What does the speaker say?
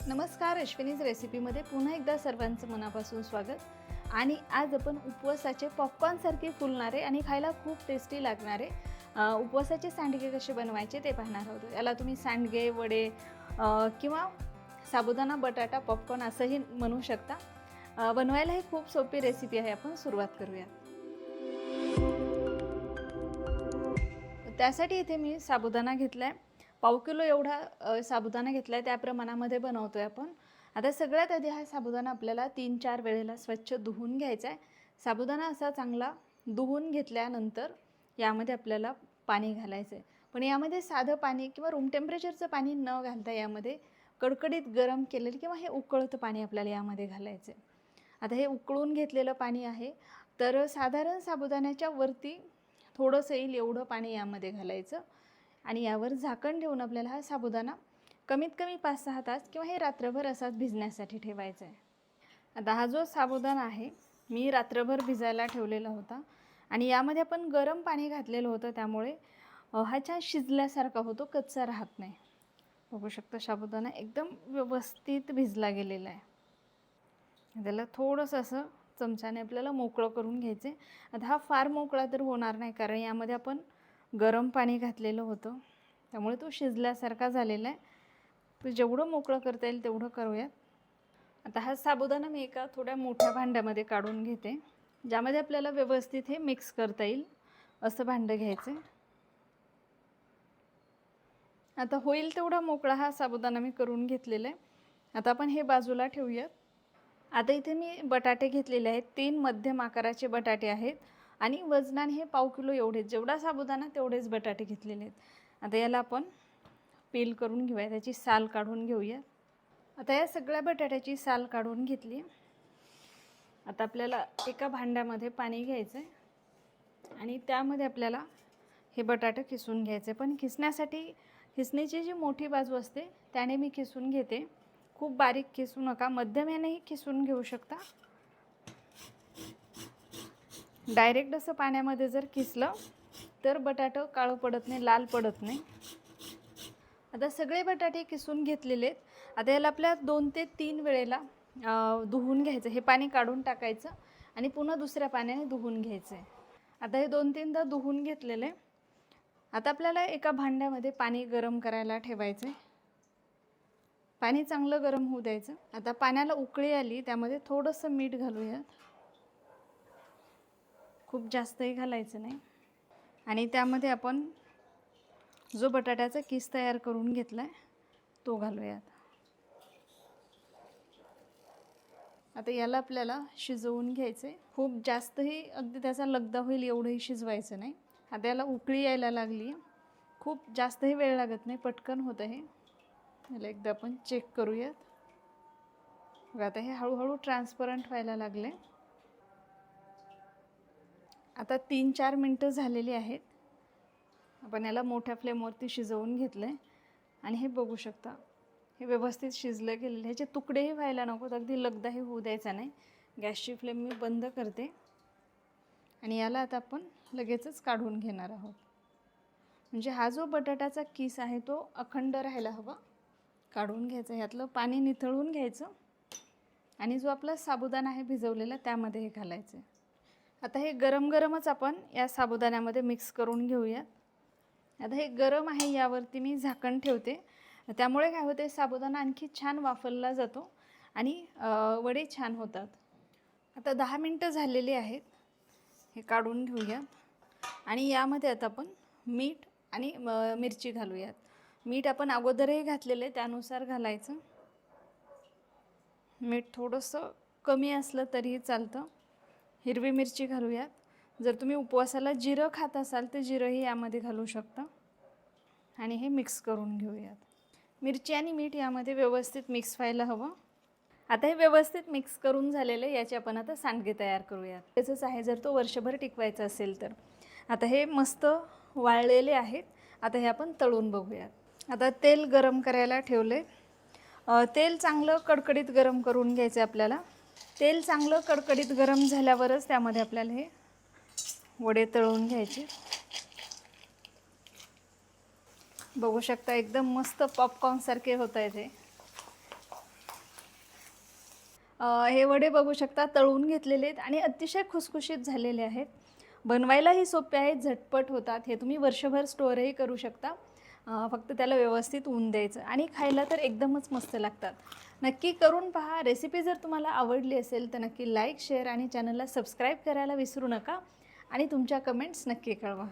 नमस्कार, अश्विनीज रेसिपीमध्ये पुन्हा एकदा सर्वांचं मनापासून स्वागत। आणि आज आपण उपवासाचे पॉपकॉर्नसारखे फुलणारे आणि खायला खूप टेस्टी लागणारे उपवासाचे सांडगे कसे बनवायचे ते पाहणार आहोत। याला तुम्ही सांडगे, वडे किंवा साबुदाणा बटाटा पॉपकॉर्न असंही म्हणू शकता। बनवायला ही खूप सोपी रेसिपी आहे। आपण सुरुवात करूया। त्यासाठी इथे मी साबुदाणा घेतलाय, पाव किलो एवढा साबुदाणा घेतलाय, त्या प्रमाणामध्ये बनवतोय आपण। आता सगळ्यात आधी हा साबुदाणा आपल्याला 3-4 वेळेला स्वच्छ धुवून घ्यायचा आहे। साबुदाणा असा चांगला धुवून घेतल्यानंतर यामध्ये आपल्याला पाणी घालायचं आहे, पण यामध्ये साधं पाणी किंवा रूम टेम्परेचरचं पाणी न घालता यामध्ये कडकडीत गरम केलेलं किंवा हे उकळतं पाणी आपल्याला यामध्ये घालायचं आहे। आता हे उकळून घेतलेलं पाणी आहे, तर साधारण साबुदाण्याच्या वरती थोडंसं येईल एवढं पाणी यामध्ये घालायचं आणि यावर झाकण ठेवून आपल्याला हा साबुदाणा कमीत कमी 5-6 तास किंवा हे रात्रभर असाच भिजण्यासाठी ठेवायचा आहे। आता हा जो साबुदाणा आहे मी रात्रभर भिजायला ठेवलेला होता आणि यामध्ये आपण गरम पाणी घातलेलं होतं, त्यामुळे हा छान शिजल्यासारखा होतो, कच्चा राहत नाही। बघू शकता साबुदाणा एकदम व्यवस्थित भिजला गेलेला आहे। त्याला थोडंसं असं चमच्याने आपल्याला मोकळं करून घ्यायचे। आता हा फार मोकळा तर होणार नाही, कारण यामध्ये आपण गरम पाणी घातलेलं होतं, त्यामुळे तो शिजल्यासारखा झालेला आहे। तर जेवढं मोकळं करता येईल तेवढं करूयात। आता हा साबुदाणा मी एका थोड्या मोठ्या भांड्यामध्ये काढून घेते, ज्यामध्ये आपल्याला व्यवस्थित हे मिक्स करता येईल असं भांडं घ्यायचं। आता होईल तेवढा मोकळा हा साबुदाणा मी करून घेतलेला आहे। आता आपण हे बाजूला ठेवूयात। आता इथे मी बटाटे घेतलेले आहेत, 3 मध्यम आकाराचे बटाटे आहेत आणि वजनाने हे पाव किलो एवढे, जेवढा साबुदाणा तेवढेच बटाटे घेतलेले आहेत। आता याला आपण पील करून घेऊया, त्याची साल काढून घेऊया। आता या सगळ्या बटाट्याची साल काढून घेतली। आता आपल्याला एका भांड्यामध्ये पाणी घ्यायचं आहे आणि त्यामध्ये आपल्याला हे बटाटे किसून घ्यायचे, पण खिसण्याची जी मोठी बाजू असते त्याने मी किसून घेते। खूप बारीक किसू नका, मध्यम यानेही किसून घेऊ शकता। डायरेक्ट असं पाण्यामध्ये जर किसलं तर बटाटं काळं पडत नाही, लाल पडत नाही। आता सगळे बटाटे किसून घेतलेले आहेत। आता याला आपल्या 2 ते 3 वेळेला धुवून घ्यायचं, हे पाणी काढून टाकायचं आणि पुन्हा दुसऱ्या पाण्याने धुवून घ्यायचं आहे। आता हे 2-3दा धुवून घेतलेलं आहे। आता आपल्याला एका भांड्यामध्ये पाणी गरम करायला ठेवायचं आहे, पाणी चांगलं गरम होऊ द्यायचं। आता पाण्याला उकळी आली, त्यामध्ये थोडंसं मीठ घालूया, खूप जास्तही घालायचं नाही। आणि त्यामध्ये आपण जो बटाट्याचा किस तयार करून घेतला आहे तो घालूयात। आता याला आपल्याला शिजवून घ्यायचे, खूप जास्तही अगदी त्याचा लगदा होईल एवढंही शिजवायचं नाही। आता याला उकळी यायला लागली, खूप जास्तही वेळ लागत नाही, पटकन होतं हे। याला एकदा आपण चेक करूयात। बघा आता हे हळूहळू ट्रान्सपरंट व्हायला लागले। आता 3-4 मिनटं झालेली आहेत। आपण याला मोठ्या फ्लेमवरती शिजवून घेतलं आहे आणि हे बघू शकता हे व्यवस्थित शिजलं गेलेलं। ह्याचे तुकडेही व्हायला नकोत, अगदी लगदाही होऊ द्यायचा नाही। गॅसची फ्लेम मी बंद करते आणि याला आता आपण लगेचच काढून घेणार आहोत, म्हणजे हा जो बटाट्याचा किस आहे तो अखंड राहायला हवा। काढून घ्यायचं, ह्यातलं पाणी निथळून घ्यायचं आणि जो आपला साबुदाणा आहे भिजवलेला त्यामध्ये हे घालायचं। आता हे गरम गरमच आपण या साबुदाण्यामध्ये मिक्स करून घेऊया। आता हे गरम आहे, यावरती मी झाकण ठेवते, त्यामुळे काय होते साबुदाणा आणखी छान वाफरला जातो आणि वडे छान होतात। आता 10 मिनटं झालेली आहेत, हे काढून घेऊया आणि यामध्ये आता आपण मीठ आणि मिरची घालूयात। मीठ आपण अगोदरही घातलेले, त्यानुसार घालायचं। मीठ थोडंसं कमी असलं तरीही चालतं। हिरवी मिरची घालूयात, जर तुम्ही उपवासाला जिरं खात असाल तर जिरंही यामध्ये घालू शकता आणि हे मिक्स करून घेऊयात। मिरची आणि मीठ यामध्ये व्यवस्थित मिक्स व्हायला हवं। आता हे व्यवस्थित मिक्स करून झालेलं आहे, याचे आपण आता सांडगे तयार करूयात। त्याचंच आहे जर तो वर्षभर टिकवायचा असेल तर। आता हे मस्त वाळलेले आहेत, आता हे आपण तळून बघूयात। आता तेल गरम करायला ठेवले, तेल चांगलं कडकडीत गरम करून घ्यायचं आपल्याला। तेल चांगलं कडकडीत गरम झाल्यावरच त्यामध्ये आपल्याला हे वडे तळून घ्यायचे। बघू शकता एकदम मस्त पॉपकॉर्न सारखे होत आहेत हे। हे वडे बघू शकता तळून घेतलेले आहेत आणि अतिशय खुसखुशीत झालेले आहेत. बनवायलाही सोपे आहेत, झटपट होतात. हे तुम्ही वर्षभर स्टोअरही करू शकता. फक्त त्याला व्यवस्थित ऊन द्यायचं आणि खायला तर एकदमच मस्त लागतात. नक्की करून पहा. रेसिपी जर तुम्हाला आवडली असेल तर नक्की लाईक, शेअर आणि चॅनलला सबस्क्राईब करायला विसरू नका आणि तुमच्या कमेंट्स नक्की कळवा.